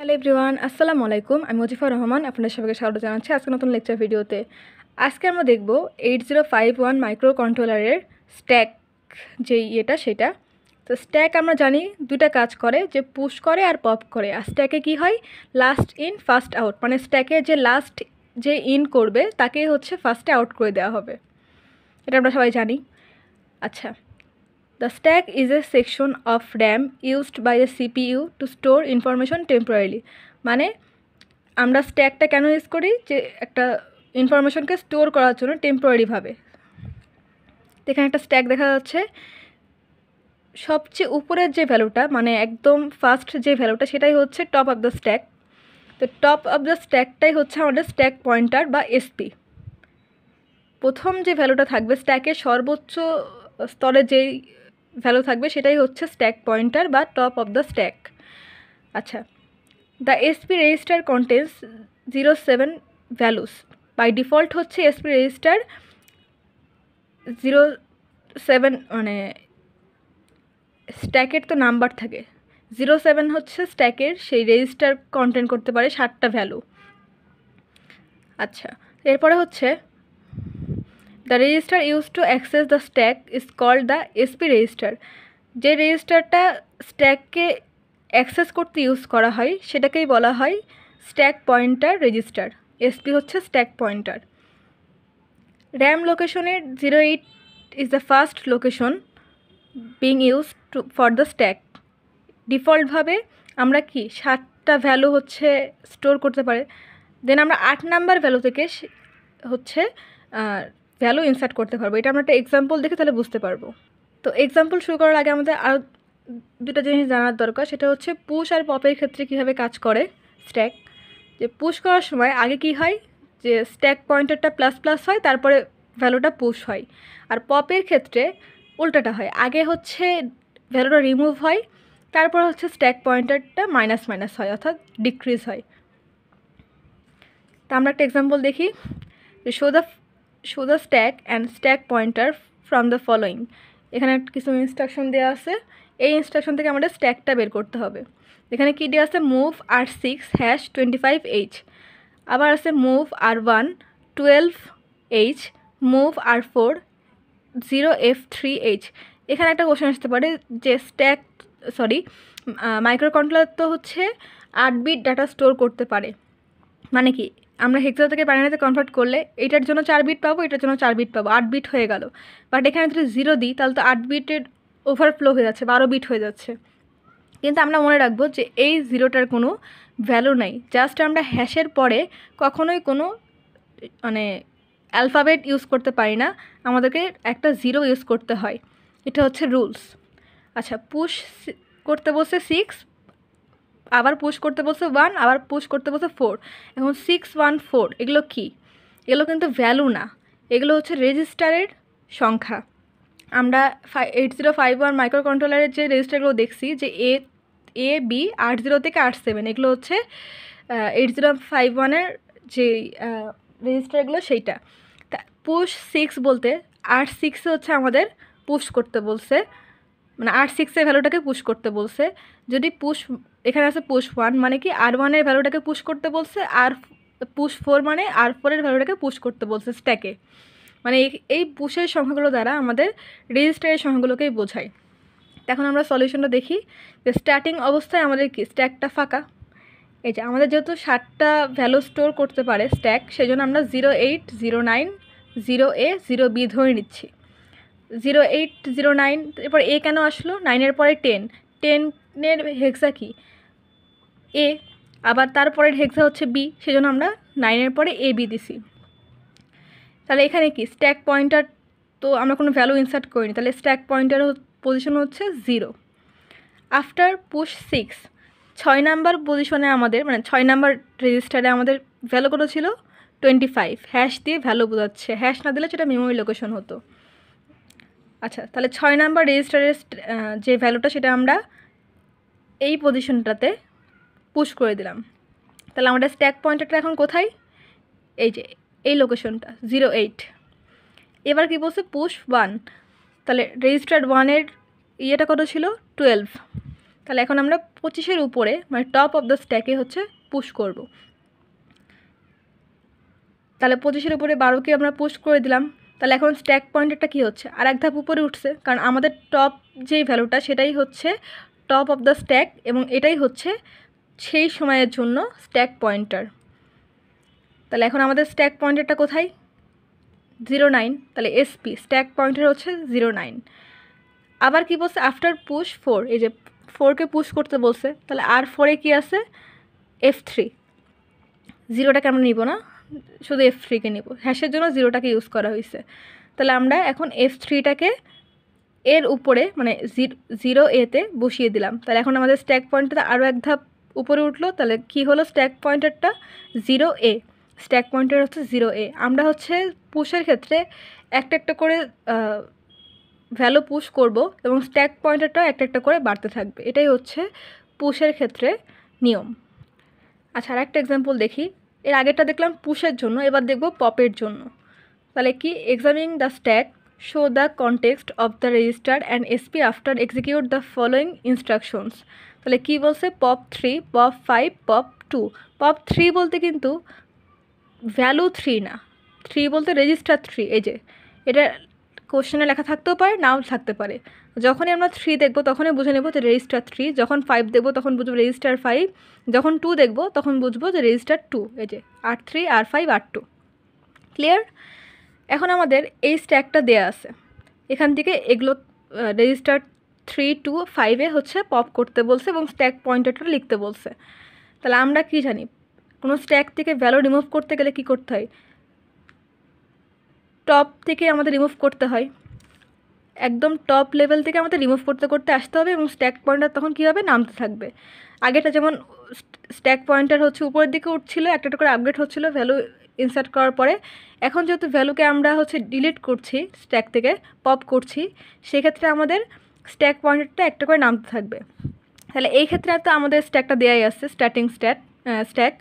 Hello everyone, আসসালামু আলাইকুম। আমি মুজিফুর রহমান, আপনাদের সবাইকে স্বাগত জানাচ্ছি আজকে নতুন লেকচার ভিডিওতে। আজকে আমরা দেখব 8051 মাইক্রো কন্ট্রোলারের স্ট্যাক সেটা। তো স্ট্যাক আমরা জানি দুইটা কাজ করে, যে পুশ করে আর পপ করে। আর স্ট্যাকে কী হয়, লাস্ট ইন ফার্স্ট আউট, মানে স্ট্যাকে যে লাস্ট যে ইন করবে তাকে হচ্ছে ফার্স্টে আউট করে দেওয়া হবে, এটা আমরা সবাই জানি। আচ্ছা, the stack is a section of RAM used by the CPU to store information temporarily. মানে আমরা স্ট্যাকটা কেন ইউজ করি, যে একটা ইনফরমেশনকে স্টোর করার জন্য টেম্পোরারিভাবে। এখানে একটা স্ট্যাক দেখা যাচ্ছে, সবচেয়ে উপরের যে ভ্যালুটা, মানে একদম ফার্স্ট যে ভ্যালুটা, সেটাই হচ্ছে টপ অফ দ্য স্ট্যাক। তো টপ অফ দ্য স্ট্যাকটাই হচ্ছে আমাদের স্ট্যাক পয়েন্টার বা এসপি। প্রথম যে ভ্যালুটা থাকবে স্ট্যাকের সর্বোচ্চ স্তরে যেই ভ্যালু থাকবে সেটাই হচ্ছে স্ট্যাক পয়েন্টার বা টপ অফ দ্য স্ট্যাক। আচ্ছা, the SP register contains 07 values. By default হচ্ছে এসপি রেজিস্টার 07, মানে স্ট্যাকের তো নাম্বার থাকে, 07 হচ্ছে স্ট্যাকের সেই রেজিস্টার কন্টেন্ট করতে পারে 7টা ভ্যালু। আচ্ছা, এরপরে হচ্ছে the register use to access the stack is called the SP register. যে রেজিস্টারটা স্ট্যাককে অ্যাক্সেস করতে ইউজ করা হয় সেটাকেই বলা হয় স্ট্যাক পয়েন্টার রেজিস্টার। এসপি হচ্ছে স্ট্যাক পয়েন্টার। র্যাম লোকেশনের 08 is the first location being use to for the stack. ডিফল্টভাবে আমরা কি 7টা ভ্যালু হচ্ছে স্টোর করতে পারে, দেন আমরা 8 নাম্বার ভ্যালু থেকে হচ্ছে ভ্যালু ইনসার্ট করতে পারবো। এটা আমরা একটা এক্সাম্পল দেখে তাহলে বুঝতে পারবো। তো এক্সাম্পল শুরু করার আগে আমাদের আরও দুটো জিনিস জানার দরকার, সেটা হচ্ছে পুশ আর পপের ক্ষেত্রে কীভাবে কাজ করে স্ট্যাক। যে পুশ করার সময় আগে কি হয়, যে স্ট্যাক পয়েন্টারটা প্লাস প্লাস হয়, তারপরে ভ্যালুটা পুশ হয়। আর পপের ক্ষেত্রে উল্টাটা হয়, আগে হচ্ছে ভ্যালুটা রিমুভ হয়, তারপর হচ্ছে স্ট্যাক পয়েন্টারটা মাইনাস মাইনাস হয়, অর্থাৎ ডিক্রিজ হয়। তা আমরা একটা এক্সাম্পল দেখি, যে show the stack and stack pointer from the following. এখানে কিছু ইনস্ট্রাকশন দেওয়া আছে, এই ইনস্ট্রাকশন থেকে আমাদের স্ট্যাকটা বের করতে হবে। এখানে কী দেওয়া আছে, মুভ R6 #25H, আবার আছে move R1 12H, move R4 0F3H। এখানে একটা কোশ্চেন আসতে পারে যে মাইক্রো কন্ট্রোলার তো হচ্ছে 8 বিট ডাটা স্টোর করতে পারে, মানে কি আমরা হেক্সা থেকে বাইনারিতে কনভার্ট করলে এটার জন্য 4 বিট পাবো, এটার জন্য 4 বিট পাবো, 8 বিট হয়ে গেল। বাট এখানে যদি 0 দিই তাহলে তো 8 বিটের ওভারফ্লো হয়ে যাচ্ছে, 12 বিট হয়ে যাচ্ছে। কিন্তু আমরা মনে রাখবো যে এই 0টার কোনো ভ্যালু নাই, জাস্ট আমরা হ্যাশের পরে কখনোই কোনো মানে অ্যালফাবেট ইউজ করতে পারি না, আমাদেরকে একটা 0 ইউজ করতে হয়, এটা হচ্ছে রুলস। আচ্ছা, পুশ করতে বসে 6, আবার পুশ করতে বলছে 1, আবার পুশ করতে বলছে 4। এখন 6, 1, 4 এগুলো কি? এগুলো কিন্তু ভ্যালু না, এগুলো হচ্ছে রেজিস্টারের সংখ্যা। আমরা 8051 মাইক্রো কন্ট্রোলারের যে রেজিস্টারগুলো দেখছি, যে এ বি 80 থেকে 87, এগুলো হচ্ছে 8051-এর যে রেজিস্টারগুলো সেইটা। তা পুশ 6 বলতে R6 হচ্ছে আমাদের পুশ করতে বলছে, মানে R6-এর ভ্যালুটাকে পুশ করতে বলছে। যদি এখানে আছে পুশ 1, মানে কি R1-এর ভ্যালুটাকে পুশ করতে বলছে, আর পুশ 4 মানে R4-এর ভ্যালুটাকে পুশ করতে বলছে স্ট্যাকে। মানে এই পুশের সংখ্যাগুলো দ্বারা আমাদের রেজিস্টারের সংখ্যাগুলোকেই বোঝায়। এখন আমরা সলিউশনটা দেখি, যে স্টার্টিং অবস্থায় আমাদের কি স্ট্যাকটা ফাঁকা। এই যে আমাদের যেহেতু 7টা ভ্যালু স্টোর করতে পারে স্ট্যাক, সেই জন্য আমরা 08, 09, 0A, 0B ধরে নিচ্ছি। 08, 09, এরপর এ কেন আসলো, 9-এর পরে 10, 10-এর হেক্সা কি এ, আবার তারপরের হেক্সা হচ্ছে বি, সেজন্য আমরা 9-এর পরে AB দিছি। তাহলে এখানে কি স্ট্যাক পয়েন্টার, তো আমরা কোনো ভ্যালু ইনসার্ট করিনি, তাহলে স্ট্যাক পয়েন্টার পজিশন হচ্ছে 0। আফটার পুশ 6, 6 নাম্বার পজিশনে আমাদের, মানে 6 নাম্বার রেজিস্টারে আমাদের ভ্যালু কত ছিল, 25। হ্যাশ দিয়ে ভ্যালু বোঝাচ্ছে, হ্যাশ না দিলে সেটা মেমোরি লোকেশন হতো। আচ্ছা, তাহলে 6 নাম্বার রেজিস্টারের যে ভ্যালুটা সেটা আমরা এই পজিশনটাতে পুশ করে দিলাম। তাহলে আমাদের স্ট্যাক পয়েন্টারটা এখন কোথায়, এই যে এই লোকেশনটা 08। এবার কি বলছে, পুশ 1, তাহলে রেজিস্টার 1-এর ইয়েটা কত ছিল, 12। তাহলে এখন আমরা 25-এর উপরে মানে টপ অফ দ্য স্ট্যাকে হচ্ছে পুশ করব। তাহলে 25-এর উপরে 12কে আমরা পুশ করে দিলাম। তাহলে এখন স্ট্যাক পয়েন্টারটা কী হচ্ছে, আর এক ধাপ উপরে উঠছে, কারণ আমাদের টপ যেই ভ্যালুটা সেটাই হচ্ছে টপ অফ দ্য স্ট্যাক এবং এটাই হচ্ছে সেই সময়ের জন্য স্ট্যাক পয়েন্টার। তাহলে এখন আমাদের স্ট্যাক পয়েন্টারটা কোথায়, 09। তাহলে এসপি স্ট্যাক পয়েন্টার হচ্ছে 09। আবার কি বলছে, আফটার পুশ 4, এই যে 4কে পুশ করতে বলছে, তাহলে আর 4-এ কী আছে, F3। 0টাকে আমরা নিব না, শুধু F3কে নিব, হ্যাশের জন্য 0টাকে ইউজ করা হয়েছে। তাহলে আমরা এখন F3টাকে এর উপরে মানে 0A-তে বসিয়ে দিলাম। তাহলে এখন আমাদের স্ট্যাক পয়েন্টারটা আরও এক ধাপ উপরে উঠলো। তাহলে কি হলো, স্ট্যাক পয়েন্টারটা 0A, স্ট্যাক পয়েন্টার হচ্ছে 0A। আমরা হচ্ছে পুশের ক্ষেত্রে একটা একটা করে ভ্যালু পুশ করব এবং স্ট্যাক পয়েন্টারটাও একটা একটা করে বাড়তে থাকবে, এটাই হচ্ছে পুশের ক্ষেত্রে নিয়ম। আচ্ছা, আর একটা এক্সাম্পল দেখি। এর আগেরটা দেখলাম পুশের জন্য, এবার দেখব পপের জন্য। তাহলে কি, examining the stack, show the context of the register and SP after execute the following instructions. তাহলে কি বলছে, পপ 3, পপ 5, পপ 2। পপ 3 বলতে কিন্তু ভ্যালু 3 না, 3 বলতে রেজিস্টার 3। এই যে এটা কোশ্চেনে লেখা থাকতেও পারে, নাও থাকতে পারে। যখনই আমরা 3 দেখব তখনই বুঝে নেব যে রেজিস্টার 3, যখন 5 দেখব তখন বুঝবো রেজিস্টার 5, যখন 2 দেখব তখন বুঝবো যে রেজিস্টার 2। এই যে R3, R5, R2। ক্লিয়ার? এখন আমাদের এই স্ট্যাকটা দেয়া আছে, এখান থেকে এগুলো রেজিস্টার 3 to 5-এ হচ্ছে পপ করতে বলছে এবং স্ট্যাক পয়েন্টারটা লিখতে বলছে। তাহলে আমরা কি জানি, কোনো স্ট্যাক থেকে ভ্যালু রিমুভ করতে গেলে কি করতে হয়, টপ থেকে আমাদের রিমুভ করতে হয়, একদম টপ লেভেল থেকে আমাদের রিমুভ করতে করতে আসতে হবে এবং স্ট্যাক পয়েন্টার তখন কী হবে, নামতে থাকবে। আগেটা যেমন স্ট্যাক পয়েন্টার হচ্ছে উপরের দিকে উঠছিল, একটা একটা করে আপগ্রেড হচ্ছিলো ভ্যালু ইনসার্ট করার পরে। এখন যেহেতু ভ্যালুকে আমরা হচ্ছে ডিলিট করছি, স্ট্যাক থেকে পপ করছি, সেক্ষেত্রে আমাদের স্ট্যাক পয়েন্টারটা একটা করে নামতে থাকবে। তাহলে এই ক্ষেত্রে তো আমাদের স্ট্যাকটা দেওয়াই আছে, স্ট্যাক।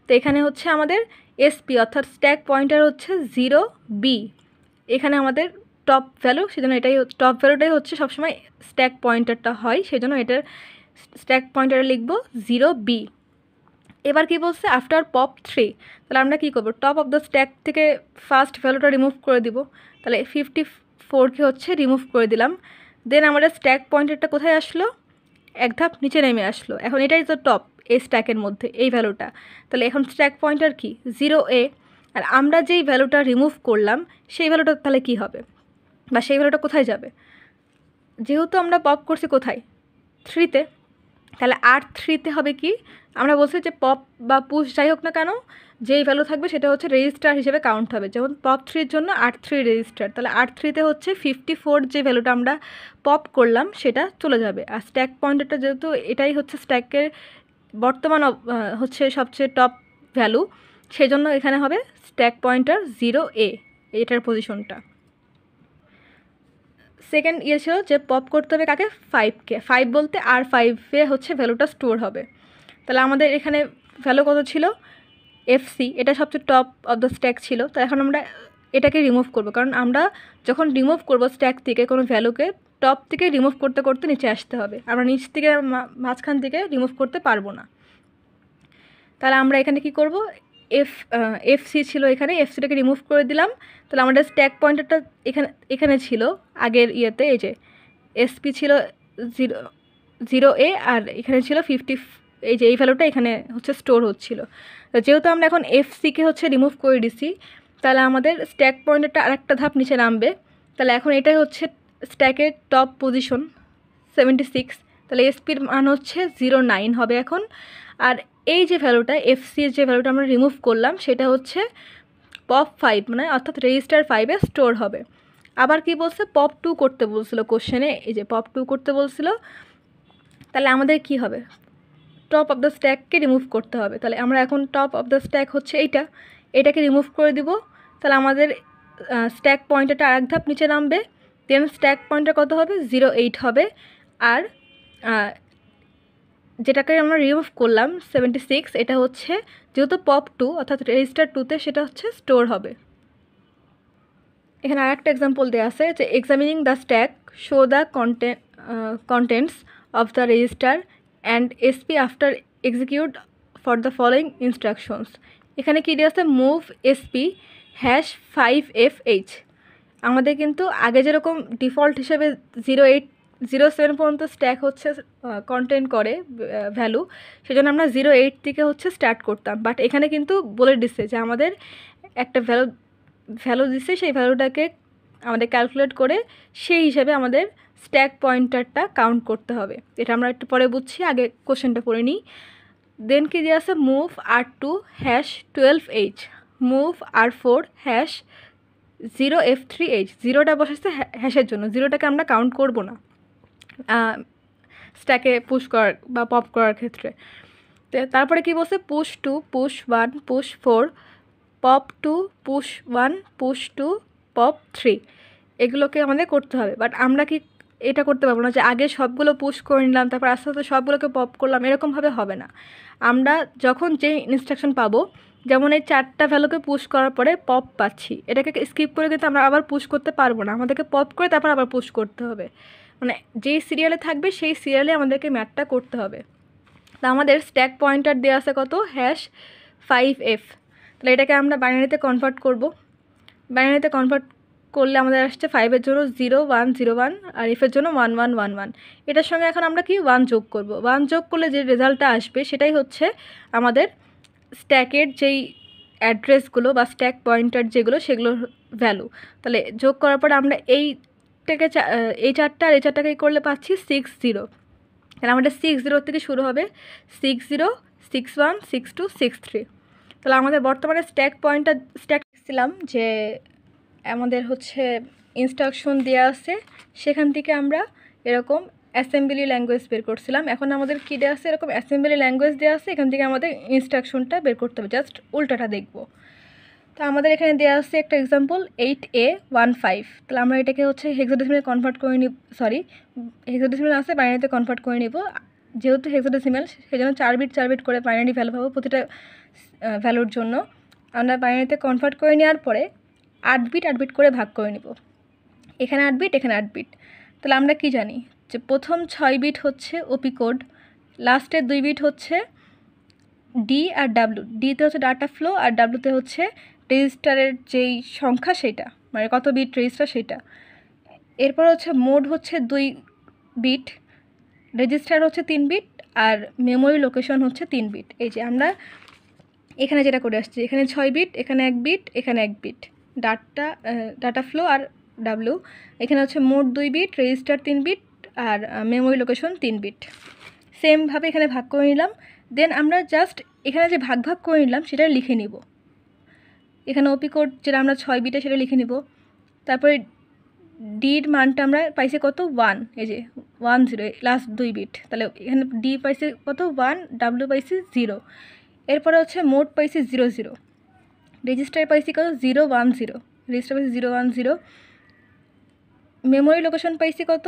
তো এখানে হচ্ছে আমাদের এসপি অর্থাৎ স্ট্যাক পয়েন্টার হচ্ছে 0B, এখানে আমাদের টপ ভ্যালু, সেজন্য এটাই টপ ভ্যালুটাই হচ্ছে সবসময় স্ট্যাক পয়েন্টারটা হয়, সেজন্য এটার স্ট্যাক পয়েন্টারে লিখব 0B। এবার কি বলছে, আফটার পপ 3, তাহলে আমরা কী করবো, টপ অফ দ্য স্ট্যাক থেকে ফার্স্ট ভ্যালুটা রিমুভ করে দিব। তাহলে 54কে হচ্ছে রিমুভ করে দিলাম। দেন আমাদের স্ট্যাক পয়েন্টারটা কোথায় আসলো, এক ধাপ নিচে নেমে আসলো। এখন এটাই তো টপ এই স্ট্যাকের মধ্যে, এই ভ্যালুটা। তাহলে এখন স্ট্যাক পয়েন্টার কি, 0A। আর আমরা যেই ভ্যালুটা রিমুভ করলাম সেই ভ্যালুটা তাহলে কি হবে, বা সেই ভ্যালুটা কোথায় যাবে, যেহেতু আমরা পপ করছি কোথায়, 3-তে, তাহলে R3-তে হবে কি, আমরা বলছি যে পপ বা পুশ যাই হোক না কেন, যেই ভ্যালু থাকবে সেটা হচ্ছে রেজিস্টার হিসেবে কাউন্ট হবে। যেমন পপ 3-র জন্য R3 রেজিস্টার, তাহলে R3-তে হচ্ছে 54 যে ভ্যালুটা আমরা পপ করলাম সেটা চলে যাবে। আর স্ট্যাক পয়েন্টারটা যেহেতু এটাই হচ্ছে স্ট্যাকের বর্তমান হচ্ছে সবচেয়ে টপ ভ্যালু, সেজন্য এখানে হবে স্ট্যাক পয়েন্টার 0A, এটার পজিশনটা। সেকেন্ড ছিল যে পপ করতে হবে কাকে, 5-কে। 5 বলতে R5-এ হচ্ছে ভ্যালুটা স্টোর হবে। তাহলে আমাদের এখানে ভ্যালু কত ছিল, FC, এটা সবচেয়ে টপ অফ দ্য স্ট্যাক ছিল। তো এখন আমরা এটাকে রিমুভ করব, কারণ আমরা যখন রিমুভ করব স্ট্যাক থেকে কোনো ভ্যালুকে, টপ থেকে রিমুভ করতে করতে নিচে আসতে হবে, আমরা নিচ থেকে মাঝখান থেকে রিমুভ করতে পারবো না। তাহলে আমরা এখানে কি করব, FC ছিল এখানে, FCটাকে রিমুভ করে দিলাম। তাহলে আমাদের স্ট্যাক পয়েন্টারটা এখানে ছিল আগের ইয়েতে, এই যে SP ছিল 0A আর এখানে ছিল 50, এই যে এই ভ্যালুটা এখানে হচ্ছে স্টোর হচ্ছিল। তো যেহেতু আমরা এখন FCকে হচ্ছে রিমুভ করে দিছি, তাহলে আমাদের স্ট্যাক পয়েন্টারটা আরেকটা ধাপ নিচে নামবে। তাহলে এখন এটাই হচ্ছে স্ট্যাকের টপ পজিশন 76, তাহলে SPর মান হচ্ছে 09 হবে এখন। আর এই যে ভ্যালুটা FCর যে ভ্যালুটা আমরা রিমুভ করলাম সেটা হচ্ছে পপ 5 মানে অর্থাৎ রেজিস্টার 5-এ স্টোর হবে। আবার কি বলছে, পপ 2 করতে বলছিল কোশ্চেনে, এই যে পপ 2 করতে বলছিল। তাহলে আমাদের কি হবে, টপ অফ দ্য স্ট্যাককে রিমুভ করতে হবে। তাহলে আমরা এখন টপ অফ দ্য স্ট্যাক হচ্ছে এটাকে রিমুভ করে দিব। তাহলে আমাদের স্ট্যাক পয়েন্টারটা আরেক ধাপ নিচে নামবে। দেন স্ট্যাক পয়েন্টার কত হবে, 08 হবে। আর যেটাকে আমরা রিমুভ করলাম 76, এটা হচ্ছে যেহেতু পপ 2 অর্থাৎ রেজিস্টার 2-তে সেটা হচ্ছে স্টোর হবে। এখানে আরেকটা এক্সাম্পল দেওয়া আছে যে examining the stack, show the contents of the register and SP after execute for the following instructions. এখানে কি দেওয়া আছে মুভ SP #5FH। আমাদের কিন্তু আগে যেরকম ডিফল্ট হিসেবে 0807 পর্যন্ত স্ট্যাক হচ্ছে কন্টেন্ট করে ভ্যালু, সেজন্য আমরা 08 থেকে হচ্ছে স্টার্ট করতাম। বাট এখানে কিন্তু বলে দিচ্ছে যে আমাদের একটা ভ্যালু দিচ্ছে, সেই ভ্যালুটাকে আমাদের ক্যালকুলেট করে সেই হিসাবে আমাদের স্ট্যাক পয়েন্টারটা কাউন্ট করতে হবে। এটা আমরা একটু পরে বুঝছি, আগে কোশ্চেনটা পড়ে নিই। দেন কি দিয়ে আছে move R2 #12H, move R4 #0F3H। জিরোটা বসেছে হ্যাশের জন্য, জিরোটাকে আমরা কাউন্ট করব না স্ট্যাকে পুশ করার বা পপ করার ক্ষেত্রে। তারপরে কি বলছে push 2, push 1, push 4, pop 2, push 1, push 2, pop 3। এগুলোকে আমাদের করতে হবে। বাট আমরা কি এটা করতে পারবো না যে আগে সবগুলো পুশ করে নিলাম তারপর আস্তে আস্তে সবগুলোকে পপ করলাম, এরকমভাবে হবে না। আমরা যখন যে ইনস্ট্রাকশন পাবো, যেমন এই 4টা ভ্যালুকে পুশ করার পরে পপ পাচ্ছি, এটাকে স্কিপ করে কিন্তু আমরা আবার পুশ করতে পারবো না, আমাদেরকে পপ করে তারপর আবার পুশ করতে হবে। মানে যেই সিরিয়ালে থাকবে সেই সিরিয়ালে আমাদেরকে ম্যাথটা করতে হবে। তা আমাদের স্ট্যাক পয়েন্টার দেওয়া আছে কত #5F। তাহলে এটাকে আমরা বাইনারিতে কনভার্ট করব। বাইনারিতে কনভার্ট করলে আমাদের আসছে 5-এর জন্য 0101 আর F-এর জন্য 1111। এটার সঙ্গে এখন আমরা কি 1 যোগ করব। 1 যোগ করলে যে রেজাল্টটা আসবে সেটাই হচ্ছে আমাদের স্ট্যাকের যেই অ্যাড্রেসগুলো বা স্ট্যাক পয়েন্টার যেগুলো সেগুলোর ভ্যালু। তাহলে যোগ করার পর আমরা এই 4টা আর এই 4টাকে করলে পাচ্ছি 60। তাহলে আমাদের 60 থেকে শুরু হবে 60, 61, 62, 63। তাহলে আমাদের বর্তমানে স্ট্যাক পয়েন্টার স্ট্যাক ছিলাম যে আমাদের হচ্ছে ইনস্ট্রাকশন দেওয়া আছে, সেখান থেকে আমরা এরকম অ্যাসেম্বলি ল্যাঙ্গুয়েজ বের করছিলাম। এখন আমাদের কী দেওয়া আছে, এরকম অ্যাসেম্বলি ল্যাঙ্গুয়েজ দেওয়া আছে, এখান থেকে আমাদের ইনস্ট্রাকশনটা বের করতে হবে, জাস্ট উল্টাটা দেখব। তো আমাদের এখানে দেওয়া আছে একটা এক্সাম্পল 8A15। তাহলে আমরা এটাকে হচ্ছে হেক্সাডেসিমালে কনভার্ট করে নিব, হেক্সাডেসিমাল আছে বাইনারিতে কনভার্ট করে নিব। যেহেতু হেক্সাডেসিমাল সেজন্য 4 বিট করে বাইনারি ভ্যালু পাবো প্রতিটা ভ্যালুর জন্য। আমরা বাইনারিতে কনভার্ট করে নেওয়ার পরে 8 বিট করে ভাগ করে নিব। এখানে 8 বিট, এখানে 8 বিট। তাহলে আমরা কি জানি যে প্রথম 6 বিট হচ্ছে ওপি কোড, লাস্টের 2 বিট হচ্ছে ডি আর ডাব্লিউ। ডিতে হচ্ছে ডাটা ফ্লো আর ডাব্লিউতে হচ্ছে রেজিস্টারের যেই সংখ্যা সেটা, মানে কত বিট রেজিস্টার সেটা। এরপর হচ্ছে মোড হচ্ছে 2 বিট, রেজিস্টার হচ্ছে 3 বিট আর মেমোরি লোকেশন হচ্ছে 3 বিট। এই যে আমরা এখানে যেটা করে আসছি, এখানে 6 বিট, এখানে 1 বিট, এখানে 1 বিট ডাটা ফ্লো আর ডাব্লিউ। এখানে হচ্ছে মোড 2 বিট, রেজিস্টার 3 বিট আর মেমোরি লোকেশন 3 বিট। সেমভাবে এখানে ভাগ করে নিলাম। দেন আমরা জাস্ট এখানে যে ভাগ করে নিলাম সেটা লিখে নিব। এখানে ওপি কোড যেটা আমরা 6 বিটে সেটা লিখে নিব। তারপরে ডির মানটা আমরা পাইছি কত 1, এই যে 10 লাস্ট 2 বিট। তাহলে এখানে ডি পাইছি কত 1, ডাব্লিউ পাইছি 0। এরপরে হচ্ছে মোড পাইছি 00, রেজিস্টার পাইছি কত 010, রেজিস্টার পাইছি 010, মেমোরি লোকেশন পাইছি কত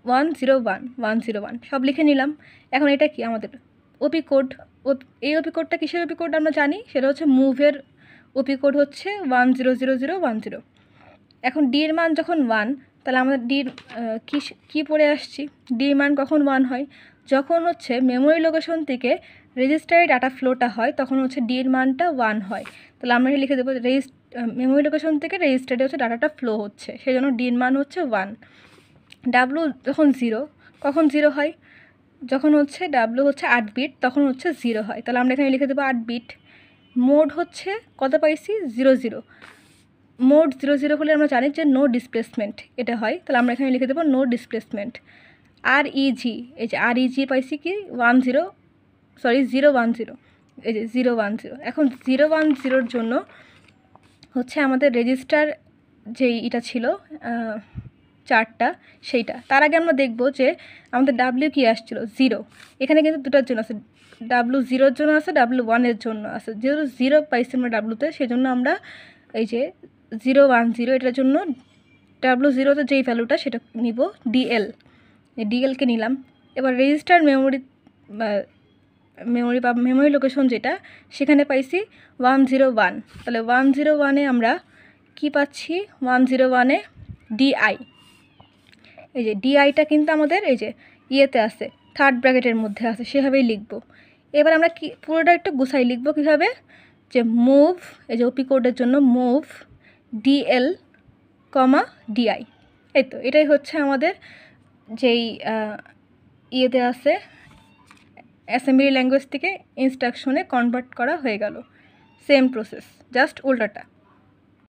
101 সব লিখে নিলাম। এখন এটা কি আমাদের ওপি কোড। এই ওপি কোডটা কিসের ওপি কোড আমরা জানি, সেটা হচ্ছে মুভের ওপি কোড হচ্ছে 100010। এখন ডি এর মান যখন 1, তাহলে আমাদের ডির কী পড়ে আসছি, ডির মান কখন 1 হয়, যখন হচ্ছে মেমোরি লোকেশন থেকে রেজিস্টারে ডাটা ফ্লোটা হয় তখন হচ্ছে ডির মানটা 1 হয়। তাহলে আমরা লিখে দেবো মেমোরি লোকেশন থেকে রেজিস্টারে হচ্ছে ডাটাটা ফ্লো হচ্ছে, সেই জন্য ডির মান হচ্ছে 1। ডাব্লু যখন 0, কখন 0 হয়, যখন হচ্ছে ডাব্লু হচ্ছে 8 বিট তখন হচ্ছে 0 হয়। তাহলে আমরা এখানে লিখে দেবো 8 বিট। মোড হচ্ছে কত পাইছি 00, মোড 00 হলে আমরা জানি যে নো ডিসপ্লেসমেন্ট এটা হয়। তাহলে আমরা এখানে লিখে দেবো নো ডিসপ্লেসমেন্ট। আর ইজি, এই যে আর ইজি পাইছি কি 010, এই যে 010। এখন 010-র জন্য হচ্ছে আমাদের রেজিস্টার যেই এটা ছিল 4টা সেইটা। তার আগে আমরা দেখব যে আমাদের ডাব্লিউ কি আসছিল 0। এখানে কিন্তু দুটার জন্য আছে, ডাব্লিউ 0-র জন্য আছে, ডাব্লিউ 1-এর জন্য আছে। যেহেতু 0 পাইছি আমরা ডাব্লিউতে, সেই জন্য আমরা এই যে 010 এটার জন্য ডাব্লিউ 0-তে যেই ভ্যালুটা সেটা নিব ডিএল, ডিএলকে নিলাম। এবার রেজিস্টার মেমোরি লোকেশন যেটা সেখানে পাইছি 101। তাহলে 101-এ আমরা কি পাচ্ছি, 101-এ ডিআই, এই যে ডিআইটা কিন্তু আমাদের এই যে ইয়েতে আছে, থার্ড ব্র্যাকেটের মধ্যে আছে, সেভাবেই লিখব। এবার আমরা কি পুরোটা একটু গুছাই লিখব কীভাবে, যে মুভ, এই যে ওপি কোডের জন্য মুভ ডিএল কমা ডিআই, এই তো এটাই হচ্ছে আমাদের যেই ইয়েতে আছে অ্যাসেম্বলি ল্যাঙ্গুয়েজ থেকে ইনস্ট্রাকশনে কনভার্ট করা হয়ে গেল। Same process, just উল্টাটা।